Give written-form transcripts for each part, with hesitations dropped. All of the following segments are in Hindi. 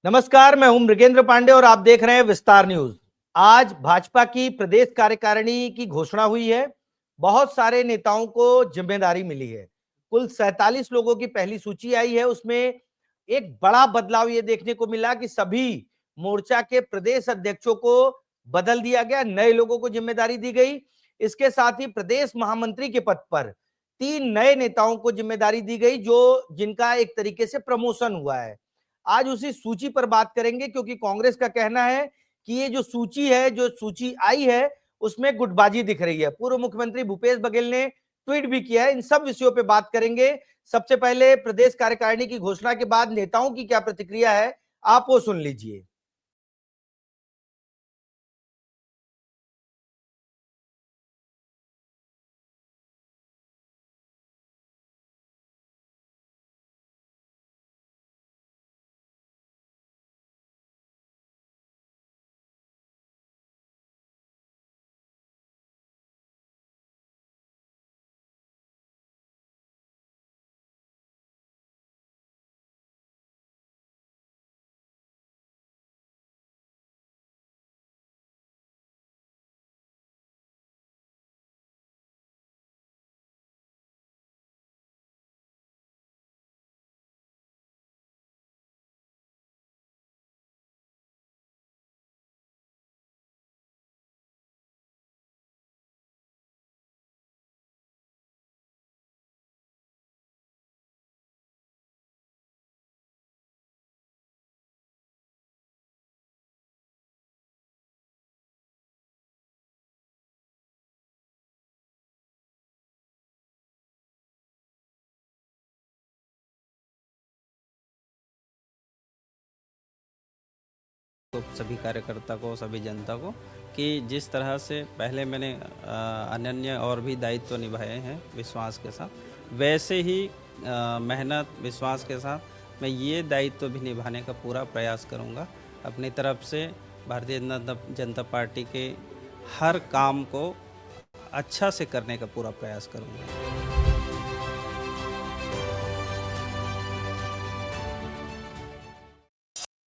नमस्कार, मैं हूं मृगेंद्र पांडे और आप देख रहे हैं विस्तार न्यूज। आज भाजपा की प्रदेश कार्यकारिणी की घोषणा हुई है। बहुत सारे नेताओं को जिम्मेदारी मिली है। कुल 47 लोगों की पहली सूची आई है। उसमें एक बड़ा बदलाव ये देखने को मिला कि सभी मोर्चा के प्रदेश अध्यक्षों को बदल दिया गया, नए लोगों को जिम्मेदारी दी गई। इसके साथ ही प्रदेश महामंत्री के पद पर 3 नए नेताओं को जिम्मेदारी दी गई, जो जिनका एक तरीके से प्रमोशन हुआ है। आज उसी सूची पर बात करेंगे, क्योंकि कांग्रेस का कहना है कि ये जो सूची है, जो सूची आई है, उसमें गुटबाजी दिख रही है। पूर्व मुख्यमंत्री भूपेश बघेल ने ट्वीट भी किया है। इन सब विषयों पे बात करेंगे। सबसे पहले प्रदेश कार्यकारिणी की घोषणा के बाद नेताओं की क्या प्रतिक्रिया है, आप वो सुन लीजिए। तो सभी कार्यकर्ता को, सभी जनता को, कि जिस तरह से पहले मैंने अनन्य और भी दायित्व निभाए हैं विश्वास के साथ, वैसे ही मेहनत विश्वास के साथ मैं ये दायित्व भी निभाने का पूरा प्रयास करूँगा। अपनी तरफ से भारतीय जनता पार्टी के हर काम को अच्छा से करने का पूरा प्रयास करूँगा।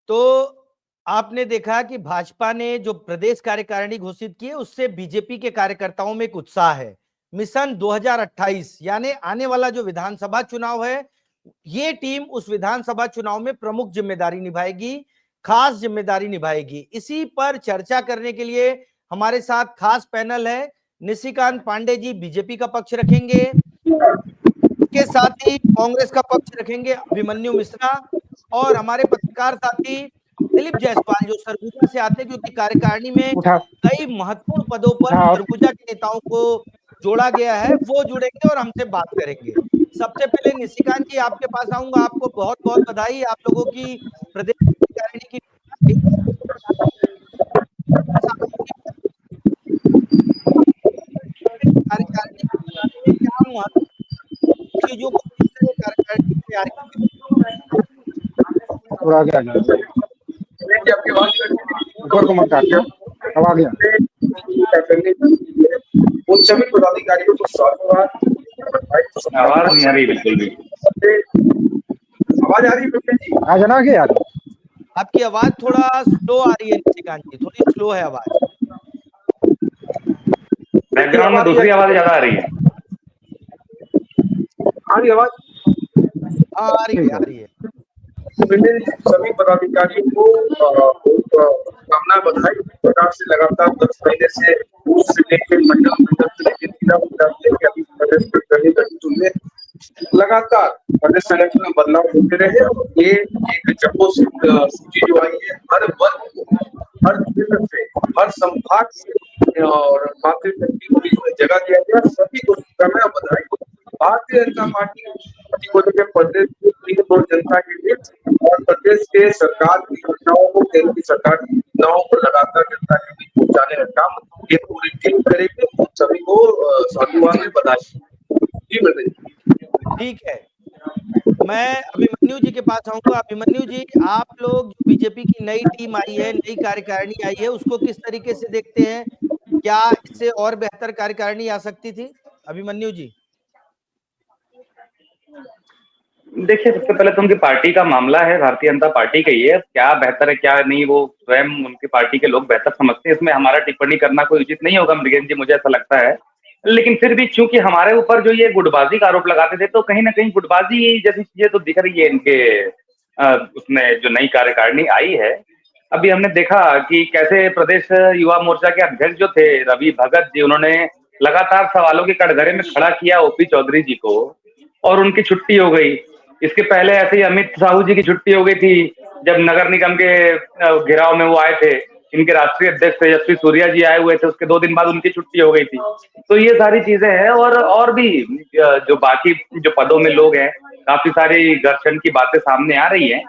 तो आपने देखा कि भाजपा ने जो प्रदेश कार्यकारिणी घोषित की है, उससे बीजेपी के कार्यकर्ताओं में एक उत्साह है। मिशन 2028 यानी आने वाला जो विधानसभा चुनाव है, ये टीम उस विधानसभा चुनाव में प्रमुख जिम्मेदारी निभाएगी, खास जिम्मेदारी निभाएगी। इसी पर चर्चा करने के लिए हमारे साथ खास पैनल है। निशिकांत पांडे जी बीजेपी का पक्ष रखेंगे, इसके साथ ही कांग्रेस का पक्ष रखेंगे अभिमन्यु मिश्रा, और हमारे पत्रकार साथी दिलीप जायसवाल जो सरगुजा से आते हैं, क्योंकि कार्यकारिणी में कई महत्वपूर्ण पदों पर सरगुजा के नेताओं को जोड़ा गया है, वो जुड़ेंगे और हमसे बात करेंगे। सबसे पहले निशिकांत जी, आपके पास आऊंगा। आपको बहुत बहुत बधाई, आप लोगों की प्रदेश कार्यकारिणी की कार्यकारिणी में क्या महत्व चीजों को देखकर कार्यकारिणी की तैयारी की। और आ गया ऊपर को मत काटिए, अब आ गया। उन सभी पदाधिकारियों को आवाज नहीं आ रही, बिल्कुल भी आवाज आ रही है। आ जाना के यार, आपकी आवाज थोड़ा स्लो आ रही है निशिकांत जी, थोड़ी स्लो है आवाज। बैकग्राउंड में दूसरी आवाज ज्यादा आ रही है। आ रही आवाज? हाँ, आ रही है, आ रही है। सभी पदाधिकारियों को शुभकामना, बधाई। प्रकार से लगातार 10 महीने से बूथ से लेकर मंडल मंडल से लेकर जिला मुख्यालय लेकर अभी प्रदेश में कहीं तक लगातार प्रदेश संगठन में बदलाव होते रहे। और ये एक जबों सूची जो आई है, हर वर्ग को, हर क्षेत्र से, हर संभाग से और भारतीय जनता पार्टी को जगह दिया गया। सभी को शुभकामना, बधाई। भारतीय जनता पार्टी को लेकर प्रदेश की 3 करोड़ जनता के बीच और प्रदेश के सरकार की योजनाओं को, केंद्र की सरकार की योजनाओं को लगातार जनता के बीच पहुंचाने का काम ये पूरी टीम करेगी। सभी को साधुवाद में बधाई। जी मृदय। ठीक है, मैं अभिमन्यु जी के पास आऊंगा। अभिमन्यु जी, आप लोग जो बीजेपी की नई टीम आई है, नई कार्यकारिणी आई है, उसको किस तरीके से देखते हैं? क्या इससे और बेहतर कार्यकारिणी आ सकती थी? अभिमन्यु जी। देखिए, सबसे पहले तो उनकी पार्टी का मामला है, भारतीय जनता पार्टी का ही है। क्या बेहतर है, क्या नहीं, वो स्वयं उनकी पार्टी के लोग बेहतर समझते हैं। इसमें हमारा टिप्पणी करना कोई उचित नहीं होगा मृगेश जी, मुझे ऐसा लगता है। लेकिन फिर भी चूंकि हमारे ऊपर जो ये गुटबाजी का आरोप लगाते थे, तो कहीं न कहीं गुटबाजी जैसी चीज़ें तो दिख रही है इनके उसमें जो नई कार्यकारिणी आई है। अभी हमने देखा कि कैसे प्रदेश युवा मोर्चा के अध्यक्ष जो थे रवि भगत जी, उन्होंने लगातार सवालों के कटघरे में खड़ा किया ओपी चौधरी जी को, और उनकी छुट्टी हो गई। इसके पहले ऐसे ही अमित साहू जी की छुट्टी हो गई थी, जब नगर निगम के घेराव में वो आए थे। इनके राष्ट्रीय अध्यक्ष तेजस्वी सूर्या जी आए हुए थे, उसके 2 दिन बाद उनकी छुट्टी हो गई थी। तो ये सारी चीजें हैं, और भी जो बाकी जो पदों में लोग हैं, काफी सारी घर्षण की बातें सामने आ रही हैं।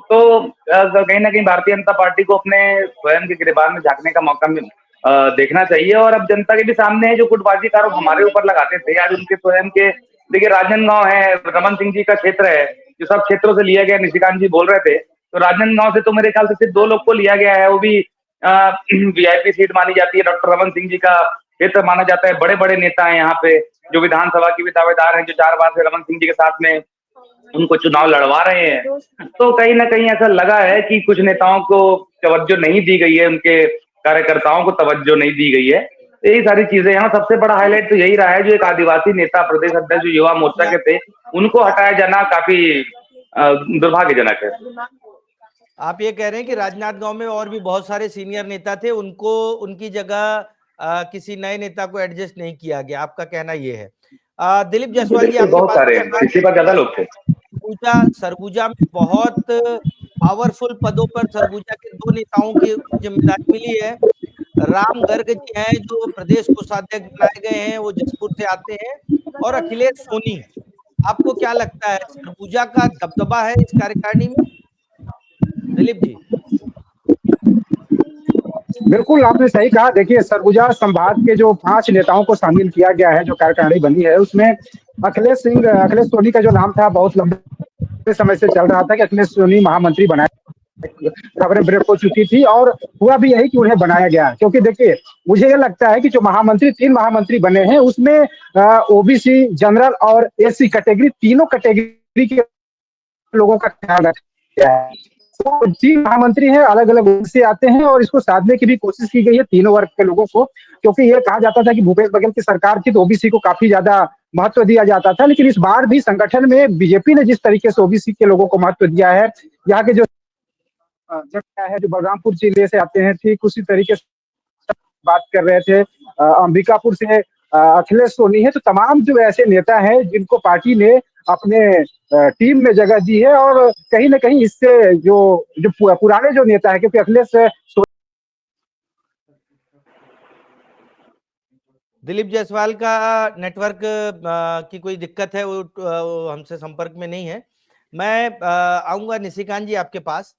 तो कहीं न कहीं भारतीय जनता पार्टी को अपने स्वयं के गिरेबान में झाँकने का मौका देखना चाहिए। और अब जनता के भी सामने है, जो गुटबाजी का आरोप हमारे ऊपर लगाते थे, आज उनके स्वयं के, देखिए राजनांदगांव है, रमन सिंह जी का क्षेत्र है, जो सब क्षेत्रों से लिया गया, निशिकांत जी बोल रहे थे। तो राजनांदगांव से तो मेरे ख्याल से सिर्फ 2 लोग को लिया गया है, वो भी वीआईपी सीट मानी जाती है। डॉक्टर रमन सिंह जी का क्षेत्र माना जाता है, बड़े-बड़े नेता हैं यहाँ पे, जो विधानसभा के भी दावेदार हैं, जो 4 बार से रमन सिंह जी के साथ में उनको चुनाव लड़वा रहे हैं। तो कहीं न कहीं ऐसा लगा है कि कुछ नेताओं को तवज्जो नहीं दी गई है, उनके कार्यकर्ताओं को तवज्जो नहीं दी गई है। तो यही सारी चीजें हैं। सबसे बड़ा हाईलाइट तो यही रहा है, जो एक आदिवासी नेता प्रदेश अध्यक्ष जो युवा मोर्चा के थे, उनको हटाया जाना काफी दुर्भाग्यजनक है। आप ये कह रहे हैं कि राजनांदगांव में और भी बहुत सारे सीनियर नेता थे, उनको उनकी जगह किसी नए नेता को एडजस्ट नहीं किया गया, आपका कहना ये है। दिलीप जायसवाल जी, आपके बहुत पास सारे हैं, किसी पर ज्यादा लोग थे। सरगुजा में बहुत पावरफुल पदों पर सरगुजा के 2 नेताओं की जिम्मेदारी मिली है। राम गर्ग जी हैं, जो प्रदेश कोषाध्यक्ष बनाए गए हैं, वो जसपुर से आते हैं, और अखिलेश सोनी। आपको क्या लगता है, सरगुजा का दबदबा है इस कार्यकारिणी में? दिलीप जी। बिल्कुल आपने सही कहा। देखिए, सरगुजा संभाग के जो 5 नेताओं को शामिल किया गया है, जो कार्यकारिणी बनी है, उसमें अखिलेश सोनी का जो नाम था, बहुत लंबे समय से चल रहा था कि अखिलेश सोनी महामंत्री बनाए, खबरें ब्रेक हो चुकी थी, और हुआ भी यही कि उन्हें बनाया गया। क्योंकि देखिए, मुझे ये लगता है कि जो महामंत्री 3 महामंत्री बने हैं, उसमें ओबीसी, जनरल और एससी कैटेगरी, तीनों कैटेगरी के लोगों का ख्याल रखा गया है। तो 3 महामंत्री हैं, अलग अलग वर्ग से आते हैं, और इसको साधने की भी कोशिश की गई है तीनों वर्ग के लोगों को। क्योंकि ये कहा जाता था कि भूपेश बघेल की सरकार थी तो ओबीसी को काफी ज्यादा महत्व दिया जाता था, लेकिन इस बार भी संगठन में बीजेपी ने जिस तरीके से ओबीसी के लोगों को महत्व दिया है, यहाँ के जो जो बलरामपुर जिले से आते हैं, ठीक उसी तरीके से बात कर रहे थे, अंबिकापुर से अखिलेश सोनी है। तो तमाम जो ऐसे नेता हैं जिनको पार्टी ने अपने टीम में जगह दी है, और कहीं ना कहीं इससे जो जो पुराने जो नेता है, क्योंकि अखिलेश दिलीप जायसवाल का नेटवर्क की कोई दिक्कत है, वो हमसे संपर्क में नहीं है। मैं आऊंगा निशिकांत जी आपके पास।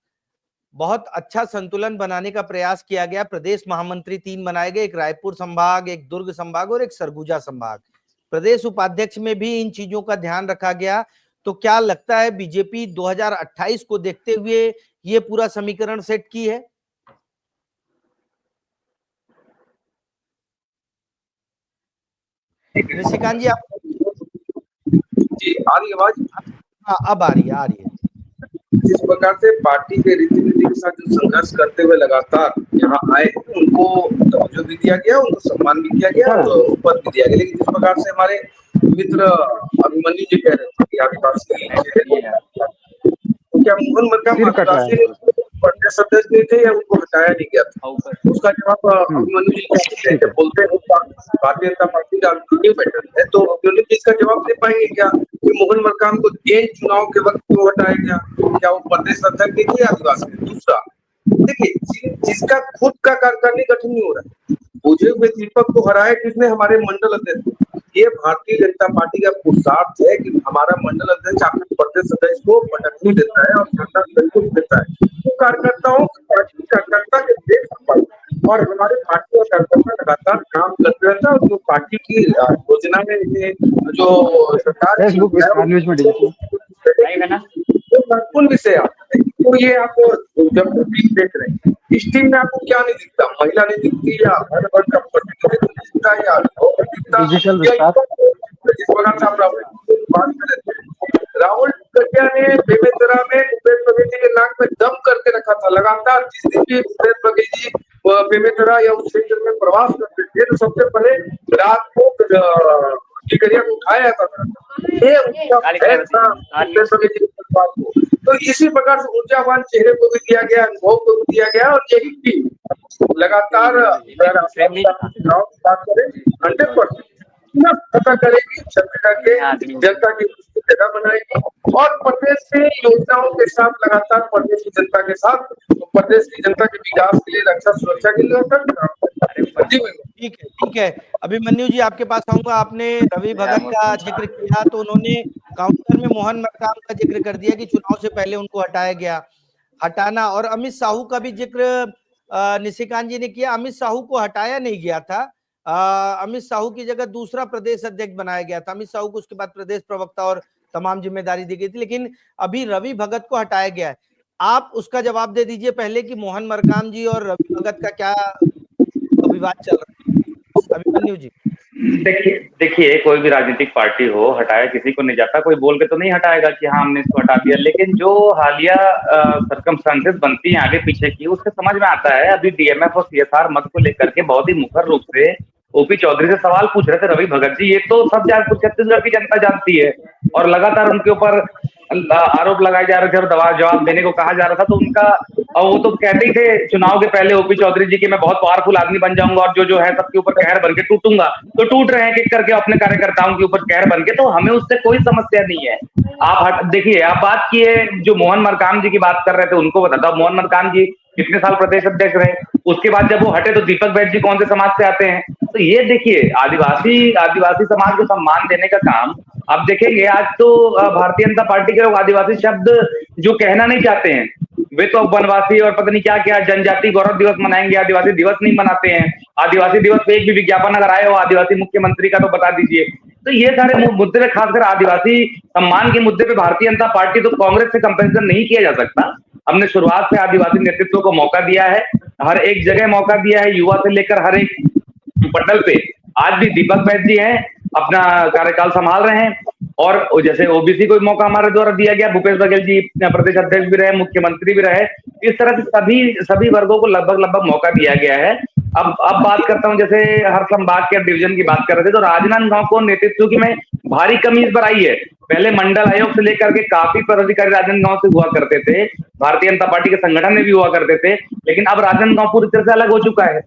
बहुत अच्छा संतुलन बनाने का प्रयास किया गया। प्रदेश महामंत्री 3 बनाए गए, एक रायपुर संभाग, एक दुर्ग संभाग और एक सरगुजा संभाग। प्रदेश उपाध्यक्ष में भी इन चीजों का ध्यान रखा गया। तो क्या लगता है, बीजेपी 2028 को देखते हुए ये पूरा समीकरण सेट की है? निशिकांत जी, आप जी, आ रही आवाज? हाँ, अब आ रही है। जिस प्रकार से पार्टी के रीति नीति के साथ जो संघर्ष करते हुए लगातार यहाँ आए, उनको तवज्जो भी दिया गया, उनको सम्मान भी किया गया और पद भी दिया गया। लेकिन जिस प्रकार से हमारे मित्र अभिमन्यु जी कह रहे थे कि आदिवासी चेहरे हैं, तो क्या मोहन मरकाम आदिवासी प्रदेश सदस्य नहीं थे, या उनको हटाया नहीं गया था? उसका जवाब अभिमन्यु जी क्या देते हैं? जब बोलते हैं भारतीय जनता पार्टी का क्यों पैटर्न है, तो अभिमन्यु जी इसका जवाब दे पाएंगे क्या कि मोहन मरकाम को जेल चुनाव के वक्त क्यों हटाया गया? क्या वो प्रदेश अध्यक्ष नहीं थे आदिवासी? दूसरा, देखिए, जिसका खुद का कार्यकारिणी गठन नहीं हो रहा है, बुझे हुए दीपक को हराया किसने? हमारे मंडल अध्यक्ष। ये भारतीय जनता पार्टी का पुरुषार्थ है कि हमारा मंडल अध्यक्ष अपने प्रदेश अध्यक्ष को पटकनी देता है और जनता बिल्कुल देता है। तो कार्यकर्ताओं पार्टी कार्यकर्ता के देख, और हमारे पार्टी और कार्यकर्ता लगातार काम करते रहता है, और जो पार्टी की योजना में जो सरकार महत्वपूर्ण विषय आता है। तो ये आप जब टीम देख रहे हैं, इस टीम में आपको क्या नहीं दिखता? महिला नहीं दिखती, या हर वर्ग का प्रतिनिधित्व नहीं दिखता, या दिखता? जिस प्रकार से आप राहुल बात कर रहे थे, राहुल कटिया ने बेमेतरा में भूपेश बघेल जी के नाक में दम करके रखा था। लगातार जिस दिन भी भूपेश बघेल जी बेमेतरा या उस क्षेत्र में प्रवास करते थे तो सबसे पहले रात को टिकरिया को उठाया जाता था। ये उनका फैन था भूपेश बघेल जी के परिवार को। तो इसी प्रकार से ऊर्जावान चेहरे को भी दिया गया, अनुभव को भी दिया गया, और यही टीम लगातार चुनाव की बात करें 100% पता करेगी, छत्तीसगढ़ के जनता की जगह बनाएगी और प्रदेश के योजनाओं के साथ लगातार प्रदेश की जनता के साथ, प्रदेश की जनता के विकास के लिए, रक्षा सुरक्षा के लिए। ठीक है। अभिमन्यु जी आपके पास आऊंगा। आपने रवि भगत का जिक्र किया तो उन्होंने काउंटर में मोहन मरकाम का जिक्र कर दिया कि चुनाव से पहले उनको हटाया गया, हटाना। और अमित साहू का भी जिक्र निशिकांत जी ने किया। अमित साहू को हटाया नहीं गया था, अमित साहू की जगह दूसरा प्रदेश अध्यक्ष बनाया गया था। अमित साहू को उसके बाद प्रदेश प्रवक्ता और तमाम जिम्मेदारी दी गई थी, लेकिन अभी रवि भगत को हटाया गया है। आप उसका जवाब दे दीजिए पहले कि मोहन मरकाम जी और रवि भगत का क्या विवाद चल रहा है। अभिमन्यु जी। देखिए कोई भी राजनीतिक पार्टी हो, हटाया किसी को नहीं जाता। कोई बोल के तो नहीं हटाएगा कि हाँ हमने इसको हटा दिया, लेकिन जो हालिया सरकमस्टांसेस बनती हैं आगे पीछे की, उससे समझ में आता है। अभी डीएमएफ और सीएसआर मत को लेकर के बहुत ही मुखर रूप से ओपी चौधरी से सवाल पूछ रहे थे रवि भगत जी। ये तो सब छत्तीसगढ़ की जनता जानती है, और लगातार उनके ऊपर आरोप लगाए जा रहे थे और जवाब देने को कहा जा रहा था। तो उनका, और वो तो कहते ही थे चुनाव के पहले ओपी चौधरी जी की, मैं बहुत पावरफुल आदमी बन जाऊंगा और जो है सबके ऊपर कहर बन के टूटूंगा। तो टूट रहे हैं किक करके अपने कार्यकर्ताओं के ऊपर कहर बन के, तो हमें उससे कोई समस्या नहीं है। आप देखिए, आप बात किए जो मोहन मरकाम जी की बात कर रहे थे, उनको बताता हूं। मोहन मरकाम जी कितने साल प्रदेश अध्यक्ष रहे, उसके बाद जब वो हटे तो दीपक बैज जी कौन से समाज से आते हैं। तो ये देखिए, आदिवासी समाज को सम्मान देने का काम आप देखेंगे। आज तो भारतीय जनता पार्टी के लोग आदिवासी शब्द जो कहना नहीं चाहते हैं, वे तो वनवासी और पता नहीं क्या क्या जनजाति गौरव दिवस मनाएंगे, आदिवासी दिवस नहीं मनाते हैं। आदिवासी दिवस पे एक भी विज्ञापन अगर आए हो आदिवासी मुख्यमंत्री का तो बता दीजिए। तो ये सारे मुद्दे पे, खासकर आदिवासी सम्मान के मुद्दे पे भारतीय जनता पार्टी तो कांग्रेस से कंपैरिजन नहीं किया जा सकता। हमने शुरुआत से आदिवासी नेतृत्व को मौका दिया है, हर एक जगह मौका दिया है, युवा से लेकर हर एक पटल पे। आज भी दीपक बैज जी हैं, अपना कार्यकाल संभाल रहे हैं, और जैसे ओबीसी को मौका हमारे द्वारा दिया गया, भूपेश बघेल जी प्रदेश अध्यक्ष भी रहे, मुख्यमंत्री भी रहे। इस तरह से सभी वर्गों को लगभग मौका दिया गया है। अब बात करता हूं, जैसे हर संभाग के डिवीजन की बात कर रहे थे, तो राजनांदगांव को नेतृत्व की में भारी कमी इस बार आई है। पहले मंडल आयोग से लेकर के काफी पदाधिकारी राजनांदगांव से हुआ करते थे, भारतीय जनता पार्टी के संगठन में भी हुआ करते थे, लेकिन अब राजनांदगांव पूरी तरह से अलग हो चुका है।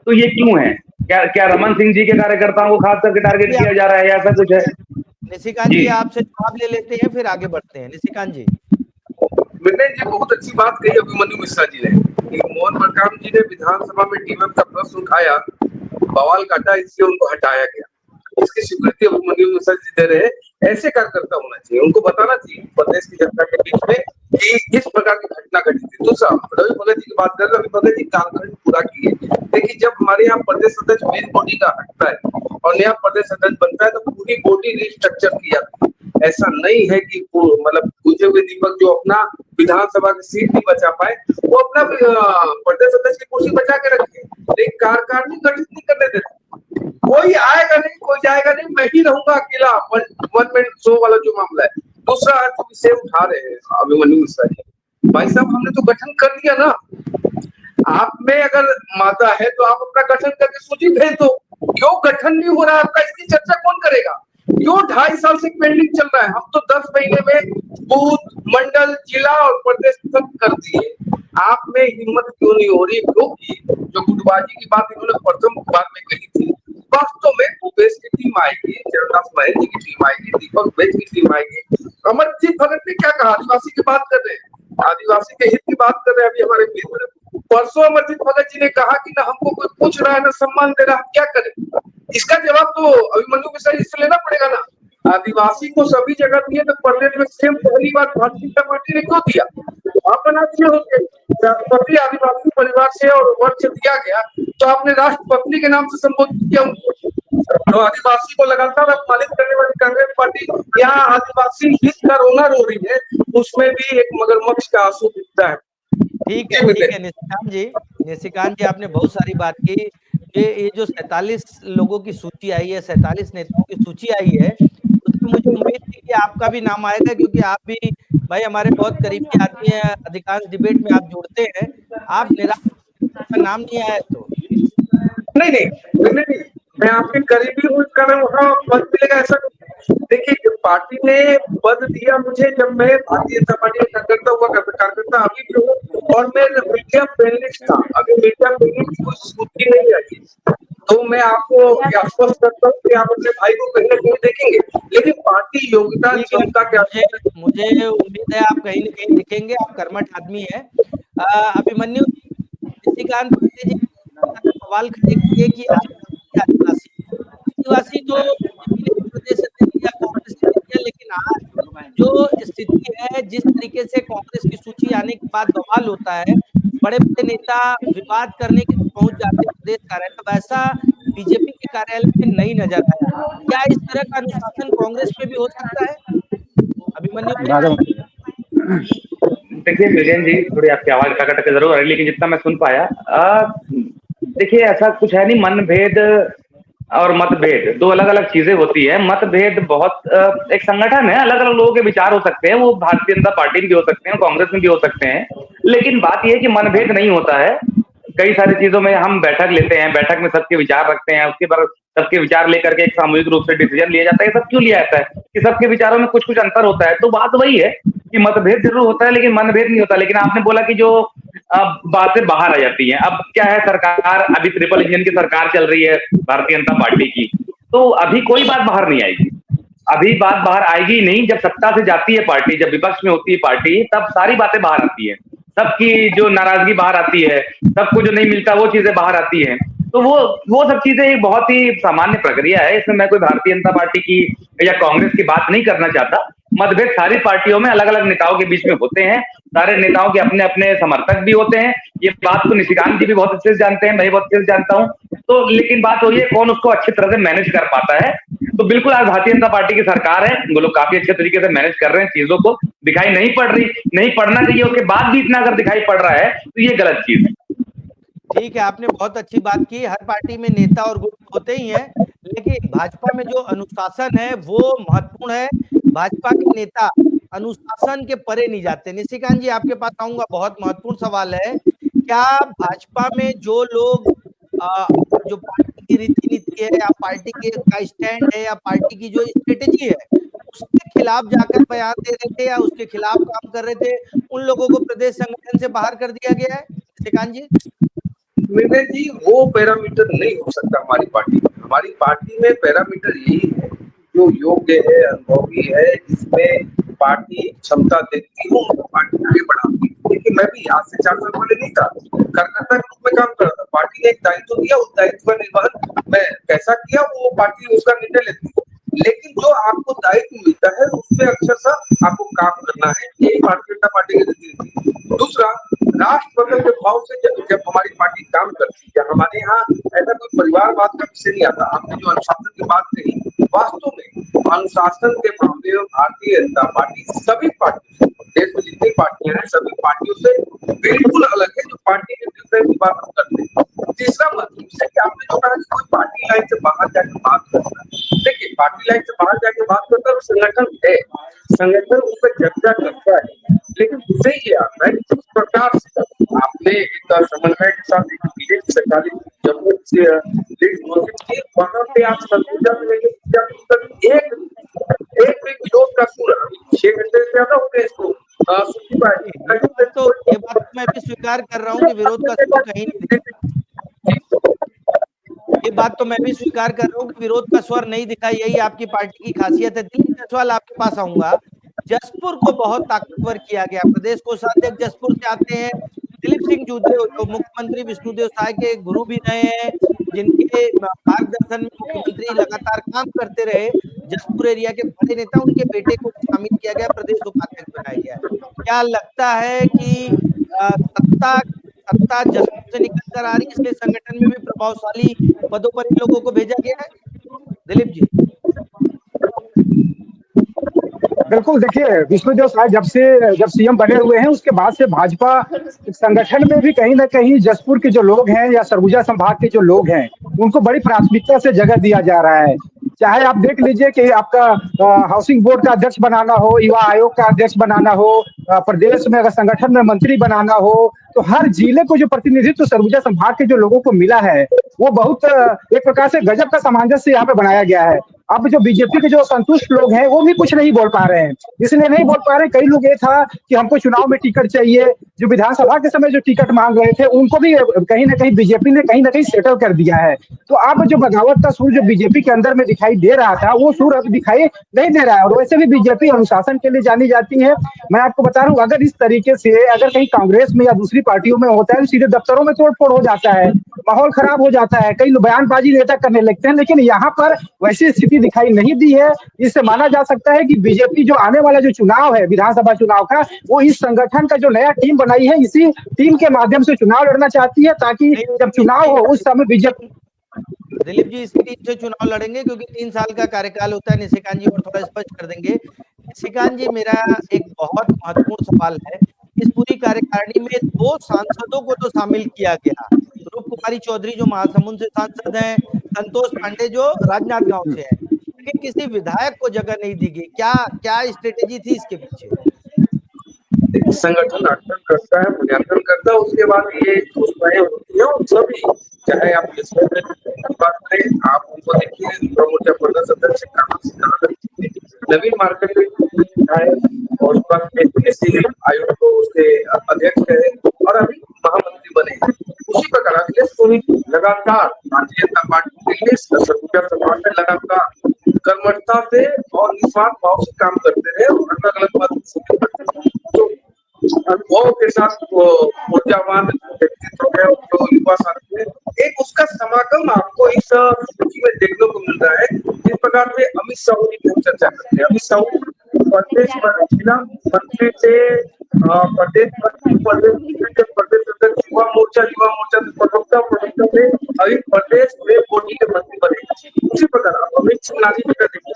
तो ये क्यों है? क्या रमन सिंह जी के कार्यकर्ताओं को खास करके टारगेट किया जा रहा है, ऐसा कुछ है? निशिकांत जी आपसे जवाब ले लेते हैं, फिर आगे बढ़ते हैं। निशिकांत जी। मैंने ये बहुत अच्छी बात कही अभिमन्यु मिश्रा जी ने कि मोहन मरकाम जी ने विधानसभा में डीएमएफ का प्रश्न उठाया, बवाल काटा, इससे उनको हटाया गया। इसकी स्वीकृति अभिमन्यु मिश्रा जी दे रहे हैं। ऐसे कार्यकर्ता होना चाहिए, उनको बताना चाहिए प्रदेश की जनता के बीच में कि इस प्रकार की घटना घटी थी। दूसरा, रवि भगत जी की बात करें, रवि भगत जी कालखंड पूरा किए। देखिए, जब हमारे यहाँ प्रदेश अध्यक्ष मेन बॉडी का हटता है और नया प्रदेश अध्यक्ष बनता है, तो पूरी बॉडी रिस्ट्रक्चर किया। ऐसा नहीं है कि मतलब पूछे हुए दीपक जो अपना विधानसभा की सीट नहीं बचा पाए, वो अपना प्रदेश अध्यक्ष की कुर्सी बचा के रखे, लेकिन कार्यकारिणी गठित नहीं करने देते। कोई आएगा नहीं, कोई जाएगा नहीं, मैं ही रहूंगा अकेला, वन मैन शो वाला जो मामला है। दूसरा जो विषय उठा रहे हैं अभिमन्यु मिश्रा जी, भाई साहब हमने तो गठन कर दिया ना। आप में अगर माता है तो आप अपना गठन करके सूची भेज दो। क्यों गठन नहीं हो रहा है आपका, इसकी चर्चा कौन करेगा? क्यों 2.5 साल से पेंडिंग चल रहा है? हम तो 10 महीने में बूथ, मंडल, जिला और प्रदेश सब कर दिए। आप में हिम्मत क्यों नहीं हो रही? क्योंकि जो गुटबाजी की बात इन्होंने प्रथम बार में कही थी, वास्तव में भूपेश की टीम आएगी, चरणदास महल जी की टीम आएगी, दीपक बैज की टीम आएगी। अमरजीत भगत ने क्या कहा? आदिवासी की बात कर रहे हैं, आदिवासी के हित की बात कर रहे हैं। अभी हमारे मित्र परसों अमरजीत भगत जी ने कहा कि ना हमको कोई पूछ रहा है ना सम्मान दे रहा, हम क्या करें? इसका जवाब तो अभिमन्यु मिश्रा जी से लेना पड़ेगा ना। आदिवासी को सभी जगह दिए तो प्रदेश में सेम पहली बार भारतीय जनता पार्टी ने क्यों दिया? आपका नाम क्यों हो गया? राष्ट्रपति आदिवासी परिवार से और वर्ग से दिया गया, तो आपने राष्ट्रपति के नाम से संबोधित किया उनको। तो आदिवासी को लगातार अपमानित करने वाली कांग्रेस पार्टी यहाँ आदिवासी हित का रोना रो रही है, उसमें भी एक मगरमच्छ का आंसू दिखता है। ठीक है निशिकांत जी आपने बहुत सारी बात की। ये जो 47 लोगों की सूची आई है, 47 नेताओं की सूची आई है, उसमें मुझे उम्मीद थी कि आपका भी नाम आएगा, क्योंकि आप भी भाई हमारे बहुत करीबी आदमी हैं, अधिकांश डिबेट में आप जुड़ते हैं। आप निराश, आपका नाम नहीं आया तो? नहीं नहीं नहीं नहीं नहीं, मैं आपके करीबी हूँ, इसका मैं वहाँ पद मिलेगा ऐसा नहीं। देखिए, जब पार्टी ने पद दिया मुझे, जब मैं भारतीय जनता पार्टी का कार्यकर्ता हुआ कार्यकर्ता अभी भी हूँ, और मैं मीडिया पैनलिस्ट था, अभी मीडिया पैनलिस्ट की कोई सूची नहीं आई, तो मैं आपको आश्वस्त करता हूँ कि आप अपने भाई को कहीं ना कहीं देखेंगे, लेकिन पार्टी योग्यता ठीक है, क्षमता के मुझे मुझे उम्मीद है आप कहीं न कहीं दिखेंगे, आप कर्मठ आदमी हैं। अभिमन्यु निशिकांत पांडे जी सवाल खड़े किए कि आप आदिवासी हैं। आदिवासी तो बीजेपी ने प्रदेश अध्यक्ष किया, कांग्रेस ने किया, लेकिन आज जो स्थिति है, जिस तरीके से कांग्रेस की सूची आने के बाद बवाल होता है, बड़े-बड़े नेता विवाद करने के पहुंच जाते हैं प्रदेश कार्यालय, वैसा बीजेपी के कार्यालय में नहीं नजर आया। क्या इस तरह का अनुशासन कांग्रेस में भी हो सकता है, अभिमन्यु भाई? देखिए मिलियन जी, थोड़ी आपकी आवाज कट के जरूर आ रही, लेकिन जितना मैं सुन पाया, देखिए ऐसा कुछ है नहीं। मनभेद और मतभेद दो अलग अलग चीजें होती है। मतभेद बहुत एक संगठन है, अलग अलग लोगों के विचार हो सकते हैं, वो भारतीय जनता पार्टी में भी हो सकते हैं, कांग्रेस में भी हो सकते हैं, लेकिन बात यह है कि मनभेद नहीं होता है। कई सारी चीजों में हम बैठक लेते हैं, बैठक में सबके विचार रखते हैं, उसके बाद सबके विचार लेकर के एक सामूहिक रूप से डिसीजन लिया जाता है। सब क्यों लिया जाता है कि सबके विचारों में कुछ कुछ अंतर होता है। तो बात वही है कि मतभेद जरूर होता है, लेकिन मनभेद नहीं होता। लेकिन आपने बोला कि जो बातें बाहर आ जाती हैं, अब क्या है, सरकार अभी ट्रिपल इंजन की सरकार चल रही है भारतीय जनता पार्टी की, तो अभी कोई बात बाहर नहीं आएगी। अभी बात बाहर आएगी ही नहीं। जब सत्ता से जाती है पार्टी, जब विपक्ष में होती है पार्टी, तब सारी बातें बाहर आती है, सबकी जो नाराजगी बाहर आती है, सबको जो नहीं मिलता वो चीजें बाहर आती हैं। तो वो सब चीजें एक बहुत ही सामान्य प्रक्रिया है। इसमें मैं कोई भारतीय जनता पार्टी की या कांग्रेस की बात नहीं करना चाहता। मतभेद सारी पार्टियों में अलग अलग नेताओं के बीच में होते हैं, सारे नेताओं के अपने अपने समर्थक भी होते हैं। ये बात तो निशिकांत जी भी बहुत अच्छे से जानते हैं, मैं भी बहुत अच्छे से जानता हूँ। तो लेकिन बात वही है, कौन उसको अच्छी तरह से मैनेज कर पाता है। तो बिल्कुल आज भारतीय जनता पार्टी की सरकार है, वो लोग काफी अच्छे तरीके से मैनेज कर रहे हैं चीजों को। दिखाई नहीं पड़ रही, नहीं पड़ना चाहिए, उसके बाद भी इतना अगर दिखाई पड़ रहा है तो ये गलत चीज है। ठीक है, आपने बहुत अच्छी बात की। हर पार्टी में नेता और गुट होते ही हैं, लेकिन भाजपा में जो अनुशासन है वो महत्वपूर्ण है। भाजपा के नेता अनुशासन के परे नहीं जाते। निशिकांत जी, आपके पास आऊंगा, बहुत महत्वपूर्ण सवाल है। क्या भाजपा में जो लोग जो पार्टी की रीति नीति है, या पार्टी के का स्टैंड है, या पार्टी की जो स्ट्रेटेजी है, उसके खिलाफ जाकर बयान दे रहे थे या उसके खिलाफ काम कर रहे थे, उन लोगों को प्रदेश संगठन से बाहर कर दिया गया है, निशिकांत जी? विनय जी, वो पैरामीटर नहीं हो सकता हमारी पार्टी में। हमारी पार्टी में पैरामीटर यही है, जो योग्य है, अनुभवी है, जिसमें पार्टी क्षमता देखती हो, पार्टी आगे बढ़ाती है। देखिए, मैं भी आज से 4 साल पहले नहीं था, कार्यकर्ता के रूप में काम कर रहा था। पार्टी ने एक दायित्व दिया, उस दायित्व का निर्वहन मैं कैसा किया वो पार्टी उसका निर्णय लेती है। लेकिन जो आपको दायित्व मिलता है उसमें अक्षरशः आपको काम करना है, यही भारतीय जनता पार्टी की नीति है। दूसरा, राष्ट्रपति के भाव से जब हमारी पार्टी काम करती है, हमारे यहाँ ऐसा कोई परिवारवाद का विषय नहीं आता। आपने जो अनुशासन की बात कही, वास्तव में अनुशासन के मामले में भारतीय जनता पार्टी सभी पार्टी, देश में जितनी पार्टियां हैं सभी पार्टियों से बिल्कुल अलग है, जो पार्टी के विषय की बात हम करते हैं। तीसरा मतलब जैसे कि आपने जो कहा कि कोई पार्टी लाइन से बाहर जाकर बात करता है, देखिए पार्टी लाइन से बाहर जाकर बात करता है, संगठन है, संगठन उस पर चर्चा करता है। लेकिन मुझे ये आता है कि जिस प्रकार से आपने एक समन्वय के साथ एक बीजेपी सरकारी जम्मू से लीड घोषित की, वहां पे आप सरगुजा में लेंगे, जब एक एक भी विरोध का सुना 6 घंटे से ज्यादा हो गए इसको सुनती पार्टी। ये बात तो मैं भी स्वीकार कर रहा हूँ कि विरोध का स्वर कहीं नहीं दिखा। ये बात तो मैं भी स्वीकार कर रहा हूँ कि विरोध का स्वर नहीं दिखा, यही आपकी पार्टी की खासियत है। दिलीप जायसवाल, आपके पास आऊंगा। जसपुर को बहुत ताकतवर किया गया, प्रदेश कोषाध्यक्ष जसपुर से आते हैं। दिलीप सिंह जूदेव जो मुख्यमंत्री विष्णुदेव साय के गुरु भी रहे हैं, जिनके मार्गदर्शन में मुख्यमंत्री लगातार काम करते रहे, जसपुर एरिया के बड़े नेता, उनके बेटे को शामिल किया गया, प्रदेश उपाध्यक्ष बनाया गया। क्या लगता है कि सत्ता सत्ता जसपुर से निकल कर आ रही है, इसलिए संगठन में भी प्रभावशाली पदों पर इन लोगों को भेजा गया है? दिलीप जी। बिल्कुल, देखिए विष्णुदेव साय जब सीएम बने हुए हैं, उसके बाद से भाजपा संगठन में भी कहीं ना कहीं जसपुर के जो लोग हैं या सरगुजा संभाग के जो लोग हैं, उनको बड़ी प्राथमिकता से जगह दिया जा रहा है। चाहे आप देख लीजिए कि आपका हाउसिंग बोर्ड का अध्यक्ष बनाना हो, युवा आयोग का अध्यक्ष बनाना हो, प्रदेश में अगर संगठन में मंत्री बनाना हो, तो हर जिले को जो प्रतिनिधित्व सरगुजा संभाग के जो लोगों को मिला है, वो बहुत एक प्रकार से गजब का सामंजस्य यहाँ पे बनाया गया है। अब जो बीजेपी के जो संतुष्ट लोग हैं, वो भी कुछ नहीं बोल पा रहे हैं। इसलिए नहीं बोल पा रहे, कई लोग ये था कि हमको चुनाव में टिकट चाहिए, जो विधानसभा के समय जो टिकट मांग रहे थे, उनको भी कहीं ना कहीं बीजेपी ने कहीं ना कहीं सेटल कर दिया है। तो अब जो बगावत का सुर जो बीजेपी के अंदर में दिखाई दे रहा था, वो सुर अब दिखाई नहीं दे रहा है। और वैसे भी बीजेपी अनुशासन के लिए जानी जाती है। मैं आपको बता रहा हूँ, अगर इस तरीके से अगर कहीं कांग्रेस में या दूसरी पार्टियों में होता है, तो सीधे दफ्तरों में तोड़फोड़ हो जाता है, माहौल खराब हो जाता है, कई बयानबाजी नेता करने लगते हैं। लेकिन यहाँ पर वैसी स्थिति दिखाई नहीं दी है। इससे माना जा सकता है कि बीजेपी जो आने वाला जो चुनाव है विधानसभा चुनाव का, वो इस संगठन का जो नया टीम बनाई है, इसी टीम के माध्यम से चुनाव लड़ना चाहती है, ताकि नहीं, जब चुनाव हो उस समय बीजेपी। दिलीप जी इसी टीम से चुनाव लड़ेंगे क्योंकि 3 साल का कार्यकाल होता है। निशिकांत जी और थोड़ा स्पष्ट कर देंगे। निशिकांत जी, मेरा एक बहुत महत्वपूर्ण सवाल है। इस पूरी कार्यकारिणी में 2 सांसदों को तो शामिल किया गया। रूप कुमारी चौधरी जो महासमुंद से सांसद हैं, संतोष पांडे जो राजनांदगांव से हैं। लेकिन किसी विधायक को जगह नहीं दी गई। क्या क्या स्ट्रेटेजी थी इसके पीछे? संगठन अध्ययन करता है, मूल्यांकन करता है, उसके बाद ये घोषणाएं होती है। और सभी, चाहे आप जिसमें बात करें, आप उनको देखिए, प्रमोटर प्रदेश अध्यक्ष कहाँ से कहाँ तक थे। नवीन मार्केट है और उसके बाद एपीएससी आयोग को उसके अध्यक्ष है और अभी महामंत्री बने। उसी प्रकार अखिलेश सोनी लगातार भारतीय जनता पार्टी के लिए सरगुजा समाज में लगातार कर्मठता से और निस्वार्थ भाव से काम करते रहे और अलग अलग पद अनुभव के साथ वो ऊर्जावान व्यक्तित्व है, जो युवा साथी है। एक उसका समागम आपको इस सूची में देखने को मिल रहा है। जिस प्रकार से अमित शाह की बहुत चर्चा करते हैं, अमित शाह प्रदेश जिला मंत्री से प्रदेश मंत्री, प्रदेश अध्यक्ष, युवा मोर्चा से प्रवक्ता से अभी प्रदेश में मोदी के मंत्री बने। उसी प्रकार अमित सिंह का देखिए,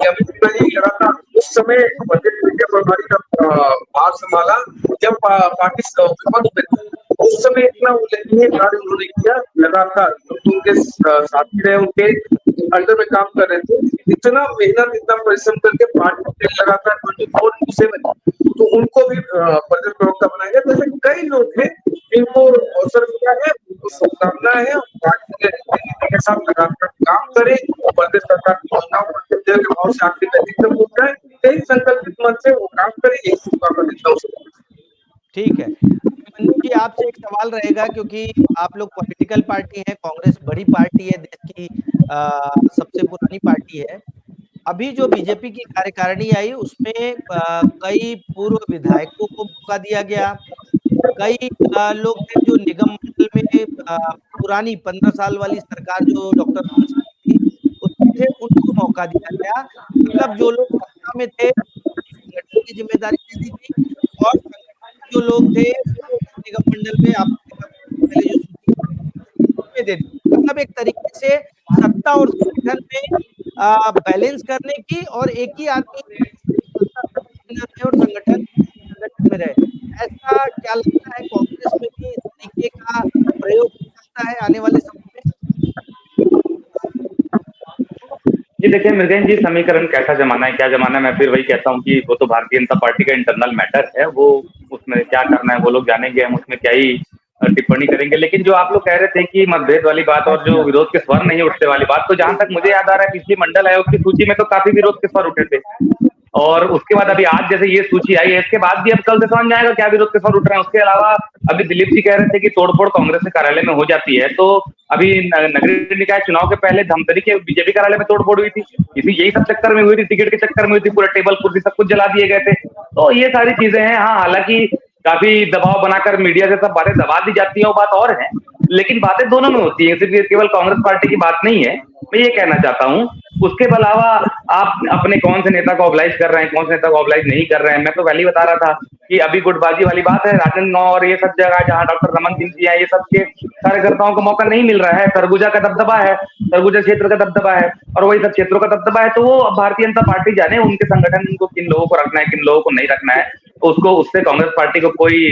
अमित सिंह लगातार उस समय प्रदेश के प्रभारी का भार संभाला जब पार्टी खबर पे थी। उस समय इतना उल्लेखनीय कार्य उन्होंने किया, लगातार उनके साथी रहे, उनके अंडर में काम कर रहे थे। इतना मेहनत, इतना परिश्रम करके पार्टी लगातार 24/7, तो उनको भी प्रदेश प्रवक्ता बनाया गया। तो ऐसे कई लोग हैं जिनको अवसर मिला है, उनको शुभकामना है। पार्टी के साथ लगातार काम करें, प्रदेश सरकार की योजनाओं के भाव से आखिर अधिकतम हो जाए, यही संकल्पित मन से वो काम करे, यही शुभकामना देता हूँ। ठीक है। मन्नू जी, आपसे एक सवाल रहेगा क्योंकि आप लोग पॉलिटिकल पार्टी हैं, कांग्रेस बड़ी पार्टी है, देश की सबसे पुरानी पार्टी है। अभी जो बीजेपी की कार्यकारिणी आई उसमें कई पूर्व विधायकों को मौका दिया गया। कई लोग थे जो निगम मंडल में पुरानी 15 साल वाली सरकार जो डॉक्टर रमन सिंह की थी उसमें थे, उनको मौका दिया गया। मतलब जो लोग सत्ता में थे संगठन की जिम्मेदारी दे दी गई और संगठन के जो लोग थे वो निगम मंडल में आपने देखा पहले जो सूची उसमें दे दी। मतलब एक तरीके से सत्ता और संगठन में बैलेंस करने की और एक ही आदमी और संगठन में रहे। ऐसा क्या लगता है कांग्रेस में भी इस तरीके का प्रयोग हो सकता है आने वाले समय में? जी देखिए मृगेन जी, समीकरण कैसा जमाना है, क्या जमाना है, मैं फिर वही कहता हूँ कि वो तो भारतीय जनता पार्टी का इंटरनल मैटर है। वो उसमें क्या करना है वो लोग जानेंगे, हम उसमें क्या ही टिप्पणी करेंगे। लेकिन जो आप लोग कह रहे थे कि मतभेद वाली बात और जो विरोध के स्वर नहीं उठने वाली बात, तो जहां तक मुझे याद आ रहा है पिछली मंडल आयोग की सूची में तो काफी विरोध के स्वर उठे थे। और उसके बाद अभी आज जैसे ये सूची आई है, इसके बाद भी अब कल से समझ में आएगा क्या विरोध के स्वर उठ रहे हैं। उसके अलावा अभी दिलीप जी कह रहे थे कि तोड़फोड़ कांग्रेस के कार्यालय में हो जाती है, तो अभी नगरीय निकाय चुनाव के पहले धमतरी के बीजेपी कार्यालय में तोड़फोड़ हुई थी, इसी यही सब चक्कर में हुई थी, टिकट के चक्कर में हुई थी, पूरा टेबल कुर्सी सब कुछ जला दिए गए थे। तो ये सारी चीजें हैं। हाँ, हालांकि काफी दबाव बनाकर मीडिया से सब बातें दबा दी जाती है, वो बात और है, लेकिन बातें दोनों में होती है, सिर्फ केवल कांग्रेस पार्टी की बात नहीं है, मैं ये कहना चाहता हूँ। उसके अलावा आप अपने कौन से नेता को ऑब्लाइज कर रहे हैं, कौन से नेता को ऑब्लाइज नहीं कर रहे हैं, मैं तो पहले ही बता रहा था कि अभी गुटबाजी वाली बात है। राजनांदगांव और ये सब जगह जहां डॉक्टर रमन सिंह जी है, ये सब के कार्यकर्ताओं को मौका नहीं मिल रहा है। सरगुजा का दबदबा है, सरगुजा क्षेत्र का दबदबा है और वही सब क्षेत्रों का दबदबा है। तो वो भारतीय जनता पार्टी जाने उनके संगठन को किन लोगों को रखना है, किन लोगों को नहीं रखना है, उसको उससे कांग्रेस पार्टी को कोई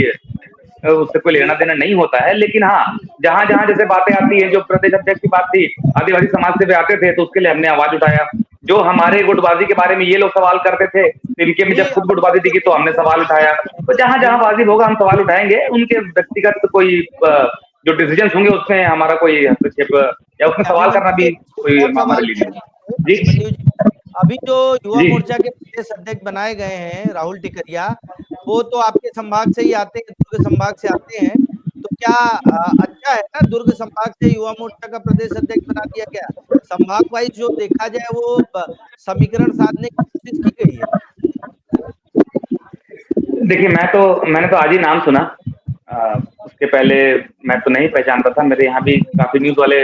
उससे कोई लेना देना नहीं होता है। लेकिन हाँ, जहां जहां जैसे बातें आती है, जो प्रदेश अध्यक्ष की बात थी, आदिवासी समाज से भी आते थे, तो उसके लिए हमने आवाज उठाया। जो हमारे गुटबाजी के बारे में ये लोग सवाल करते थे, इनके में जी, जब खुद अभी गुटबाजी दिखी तो हमने सवाल उठाया। तो जहां जहां वाजिब होगा हम सवाल उठाएंगे। उनके व्यक्तिगत कोई जो डिसीजन होंगे उसमें हमारा कोई हस्तक्षेप या उसमें सवाल करना अभिमन्यु जी, भी एक कोई और हमारे सवाल लिए नहीं है। जी अभिमन्यु जी, अभी जो युवा जी। मोर्चा के प्रदेश अध्यक्ष बनाए गए हैं राहुल टिकरिया, वो तो आपके संभाग से ही आते हैं, दुर्ग संभाग से आते हैं। तो क्या अच्छा है ना, दुर्ग संभाग से युवा मोर्चा का प्रदेश अध्यक्ष बना दिया गया? संभाग वाइज जो देखा जाए वो समीकरण साधने की कोशिश की गई है। देखिए, मैंने तो आज ही नाम सुना। उसके पहले मैं तो नहीं पहचानता था। मेरे यहाँ भी काफी न्यूज वाले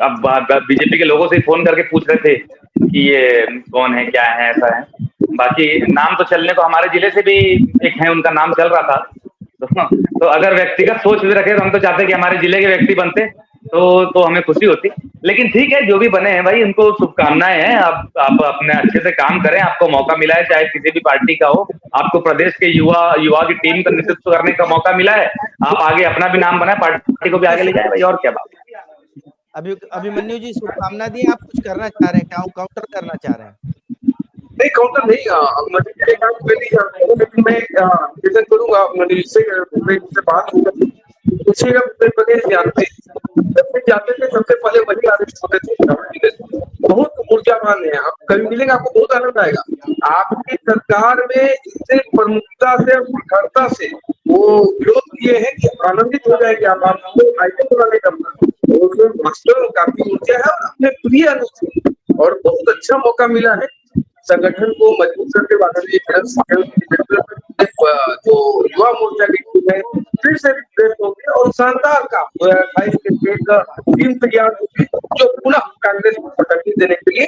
अब बीजेपी के लोगों से फोन करके पूछ रहे थे कि ये कौन है, क्या है, ऐसा है। बाकी नाम तो चलने को हमारे जिले से भी एक है, उनका नाम चल रहा था। तो अगर व्यक्तिगत सोच भी रखे तो हम तो चाहते हैं कि हमारे जिले के व्यक्ति बनते, तो हमें खुशी होती। लेकिन ठीक है, जो भी बने हैं भाई, उनको शुभकामनाएं हैं। आप अपने अच्छे से काम करें। आपको मौका मिला है, चाहे किसी भी पार्टी का हो, आपको प्रदेश के युवा की टीम का नेतृत्व करने का मौका मिला है। आप आगे अपना भी नाम बनाए, पार्टी को भी आगे ले जाए भाई, और क्या बात है। अभिमन्यु जी, शुभकामना दी। आप कुछ करना चाह रहे हैं क्या, काउंटर करना चाह रहे हैं? नहीं, काउंटर नहीं। मनीष काम पहले लेकिन मैं निवेदन करूंगा मनीष से, मुझसे बात हो गई उसे हम बगैर जानते जब से जाते थे सबसे पहले वही आदेश होते थे। बहुत ऊर्जावान है, आप कभी मिलेंगे आपको बहुत आनंद आएगा। आपकी सरकार में इतने प्रमुखता से और प्रखरता से वो विरोध किए हैं कि आनंदित हो जाएंगे आप। आपको आइटम पूरा नहीं करना, उसमें मास्टर काफी ऊर्जा है और अपने प्रिय अनुसार, और बहुत अच्छा मौका मिला है संगठन को मजबूत करके वाले जो युवा मोर्चा की टीम है फिर से रिफ्रेश होगी और शानदार काम 2028 के लिए एक टीम तैयार होगी जो पुनः कांग्रेस को टक्कर देने के लिए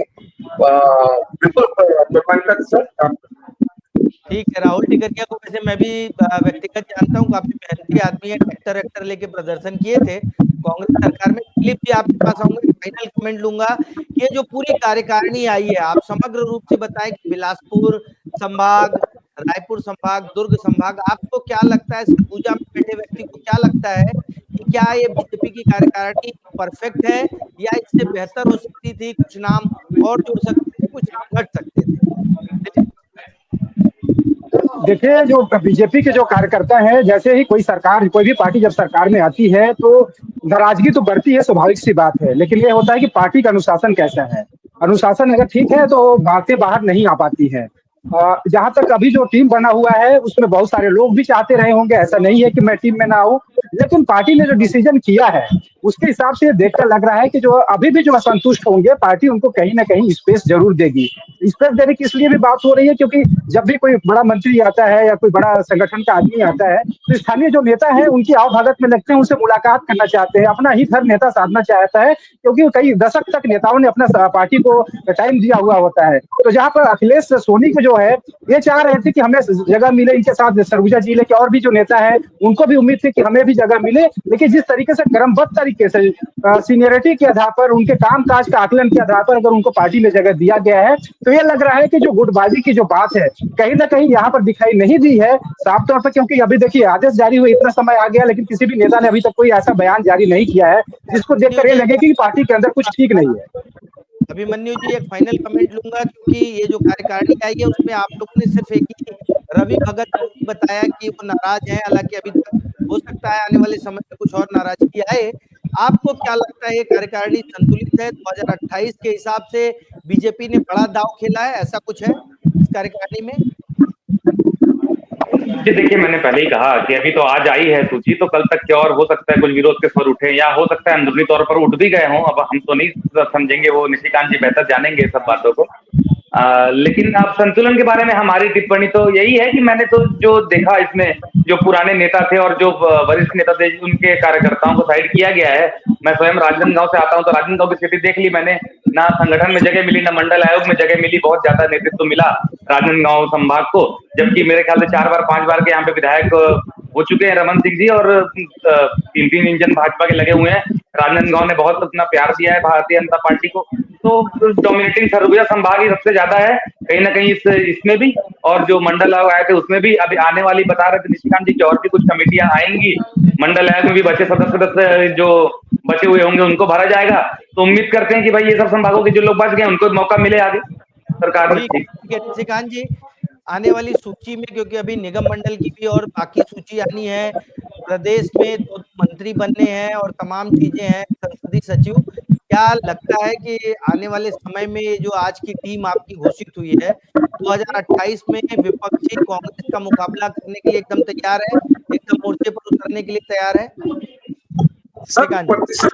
बिल्कुल प्रमाणिकता के साथ काम करेगी। ठीक है, राहुल टिकरिया को वैसे मैं भी व्यक्तिगत जानता हूँ, काफी मेहनती आदमी है। ट्रैक्टर वैक्टर लेके प्रदर्शन किए थे कांग्रेस सरकार में। क्लिप भी आपके पास आऊंगा, फाइनल कमेंट लूंगा। ये जो पूरी कार्यकारिणी आई है, आप समग्र रूप से बताएं कि बिलासपुर संभाग, रायपुर संभाग, दुर्ग संभाग, आपको क्या लगता है, सरगुजा में बैठे व्यक्ति को क्या लगता है कि क्या ये बीजेपी की कार्यकारिणी परफेक्ट है या इससे बेहतर हो सकती थी? कुछ नाम और जुड़ सकते थे, कुछ नाम घट सकते थे। देखिए, जो बीजेपी के जो कार्यकर्ता हैं, जैसे ही कोई भी पार्टी जब सरकार में आती है तो नाराजगी तो बढ़ती है, स्वाभाविक सी बात है। लेकिन ये होता है कि पार्टी का अनुशासन कैसा है। अनुशासन अगर ठीक है तो बातें बाहर नहीं आ पाती है। जहां तक अभी जो टीम बना हुआ है उसमें बहुत सारे लोग भी चाहते रहे होंगे, ऐसा नहीं है कि मैं टीम में ना आऊं। लेकिन पार्टी ने जो डिसीजन किया है उसके हिसाब से देखकर लग रहा है कि जो अभी भी जो असंतुष्ट होंगे, पार्टी उनको कहीं ना कहीं स्पेस जरूर देगी। स्पेस देने की इसलिए भी बात हो रही है क्योंकि जब भी कोई बड़ा मंत्री आता है या कोई बड़ा संगठन का आदमी आता है तो स्थानीय जो नेता है उनकी आवभगत में लगते हैं, उनसे मुलाकात करना चाहते हैं, अपना ही घर नेता साधना चाहता है, क्योंकि कई दशक तक नेताओं ने अपना पार्टी को टाइम दिया हुआ होता है। तो जहाँ पर अखिलेश सोनी को जो है ये चाह रहे थे कि हमें जगह मिले, इनके साथ सरगुजा जिले के और भी जो नेता है उनको भी उम्मीद थी कि हमें भी जगह मिले। लेकिन जिस तरीके से क्रमबद्ध तरीके से सीनियरिटी के आधार पर, उनके कामकाज का आकलन के आधार पर अगर उनको पार्टी में जगह दिया गया है तो ये लग रहा है कि जो गुटबाजी की जो बात है कहीं ना कहीं यहाँ पर दिखाई नहीं दी है साफ तौर पर। क्योंकि अभी देखिए, आदेश जारी हुए इतना समय आ गया लेकिन किसी भी नेता ने अभी तक कोई ऐसा बयान जारी नहीं किया है जिसको देखकर ये लगे कि पार्टी के अंदर कुछ ठीक नहीं है। अभिमन्यु जी, एक फाइनल कमेंट लूंगा, क्योंकि ये जो कार्यकारिणी आई है उसमें आप लोगों ने सिर्फ एक ही रवि भगत को ही बताया कि वो नाराज हैं। हालांकि अभी तक हो सकता है आने वाले समय में कुछ और नाराजगी आए। आपको क्या लगता है, ये कार्यकारिणी संतुलित है? 2028 के हिसाब से बीजेपी ने बड़ा दांव खेला है, ऐसा कुछ है इस कार्यकारिणी में? जी देखिए, मैंने पहले ही कहा कि अभी तो आज आई है सूची, तो कल तक क्या और हो सकता है, कुछ विरोध के स्वर उठे या हो सकता है अंदरूनी तौर पर उठ भी गए हों। अब हम तो नहीं समझेंगे, वो निशिकांत जी बेहतर जानेंगे सब बातों को। लेकिन अब संतुलन के बारे में हमारी टिप्पणी तो यही है कि मैंने तो जो देखा इसमें, जो पुराने नेता थे और जो वरिष्ठ नेता थे, उनके कार्यकर्ताओं को साइड किया गया है। मैं स्वयं राजनांदगांव से आता हूं, तो राजनांदगांव की स्थिति देख ली मैंने। ना संगठन में जगह मिली, ना मंडल आयोग में जगह मिली। बहुत ज्यादा नेतृत्व मिला राजनांदगांव संभाग को, जबकि मेरे ख्याल से 4 बार 5 बार के यहाँ पे विधायक हो चुके हैं रमन सिंह जी, और 3-3 इंजन भाजपा के लगे हुए हैं। राजनांदगांव ने बहुत अपना प्यार दिया है भारतीय जनता पार्टी को, तो डोमिनेटिंग सरगुजा संभाग ही सबसे ज्यादा है कहीं ना कहीं इसमें भी। और जो मंडल आयोग आए थे उसमें भी अभी आने वाली बता रहे थे निशिकांत जी की और भी कुछ कमेटियां आएंगी। मंडल आयोग में भी बचे सदस्य जो बचे हुए होंगे उनको भरा जाएगा। तो उम्मीद करते हैं कि भाई ये सब संभागों के जो लोग बच गए उनको मौका मिले आगे सरकार में। ठीक है निशिकांत जी, आने वाली सूची में, क्योंकि अभी निगम मंडल की भी और बाकी सूची आनी है, प्रदेश में 2 मंत्री बनने हैं और तमाम चीजें हैं, संसदीय सचिव, क्या लगता है कि आने वाले समय में जो आज की टीम आपकी घोषित हुई है 2028 में विपक्षी कांग्रेस का मुकाबला करने के लिए एकदम तैयार है, एकदम मोर्चे पर उतरने के लिए तैयार है? 100%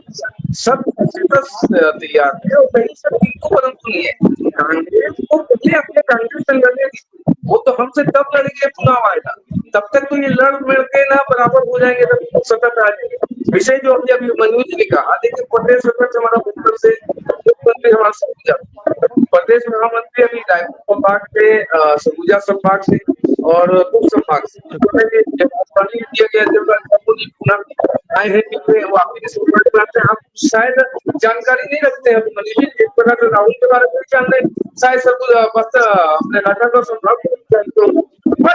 तैयार है, और कहीं से बिल्कुल बदल नहीं है। कांग्रेस को पहले अपने कांग्रेस से लड़ने दी, वो तो हमसे तब लड़ेंगे चुनाव आएगा, तब तक तो ये लड़ के ना बराबर हो जाएंगे, तब सतत आ जाएंगे। विषय जो अभी मनोज जी ने कहा, देखिए प्रदेश सरकार हमारा उत्तर से मुख्यमंत्री हमारा सरगुजा प्रदेश महामंत्री अभी रायपुर संभाग से, सरगुजा संभाग से और कुछ संभाग से दिया गया जब आए हैं कि वो आपकी आप शायद जानकारी नहीं रखते हैं मनीष जी, एक प्रकार राहुल के बारे में जान रहे, शायद सब कुछ बस अपने राजनांदगांव संभाग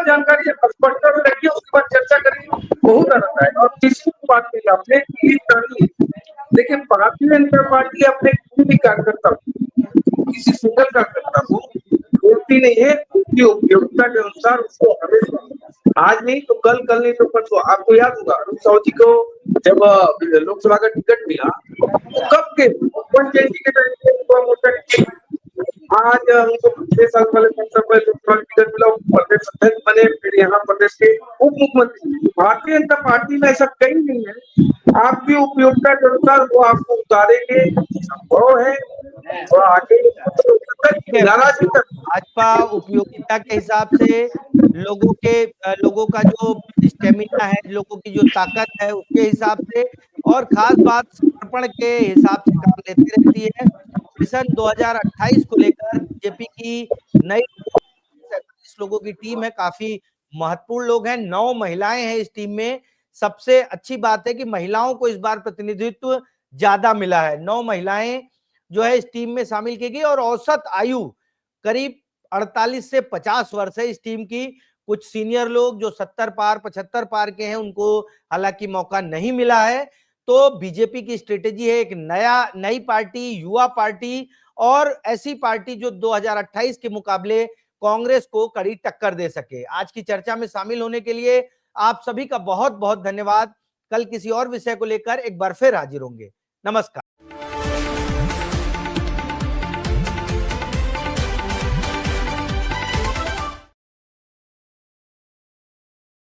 जानकारी स्पष्टता से रखिए, उसके बाद चर्चा करेंगे, बहुत आनंद है। और किसी बात नहीं, आपने देखिए भारतीय जनता पार्टी अपने किसी भी कार्यकर्ता किसी सिंगल कार्यकर्ता को बोलती नहीं है, उसकी उपयोगिता के अनुसार उसको हमेशा आज नहीं तो कल, कल नहीं तो परसों। आपको याद होगा अरुण साहू जी को जब लोकसभा का टिकट मिला तो कब के 120 के टाइम पे आज उनको 6 साल पहले 5 साल पहले लोकसभा टिकट मिला, प्रदेश अध्यक्ष बने, फिर यहाँ प्रदेश के उप मुख्यमंत्री। भारतीय जनता पार्टी में ऐसा कहीं नहीं है, आपकी उपयोगिता के अनुसार वो आपको उतारेंगे, संभव है थोड़ा आगे नाराजगी तक। भाजपा उपयोगिता के हिसाब से लोगों का जो स्टेमिना है, लोगों की जो ताकत है उसके हिसाब से, और खास बात समर्पण के हिसाब से काम लेती रहती है। मिशन 2028 को लेकर बीजेपी की नई 37 लोगों की टीम है, काफी महत्वपूर्ण लोग हैं, 9 महिलाएं हैं इस टीम में। सबसे अच्छी बात है कि महिलाओं को इस बार प्रतिनिधित्व ज्यादा मिला है, 9 महिलाएं जो है इस टीम में शामिल की गई, और औसत आयु करीब 48 से 50 वर्ष है इस टीम की। कुछ सीनियर लोग जो 70 पार 75 पार के हैं उनको हालांकि मौका नहीं मिला है। तो बीजेपी की स्ट्रेटेजी है एक नई पार्टी, युवा पार्टी, और ऐसी पार्टी जो 2028 के मुकाबले कांग्रेस को कड़ी टक्कर दे सके। आज की चर्चा में शामिल होने के लिए आप सभी का बहुत बहुत धन्यवाद। कल किसी और विषय को लेकर एक बार फिर हाजिर होंगे। नमस्कार।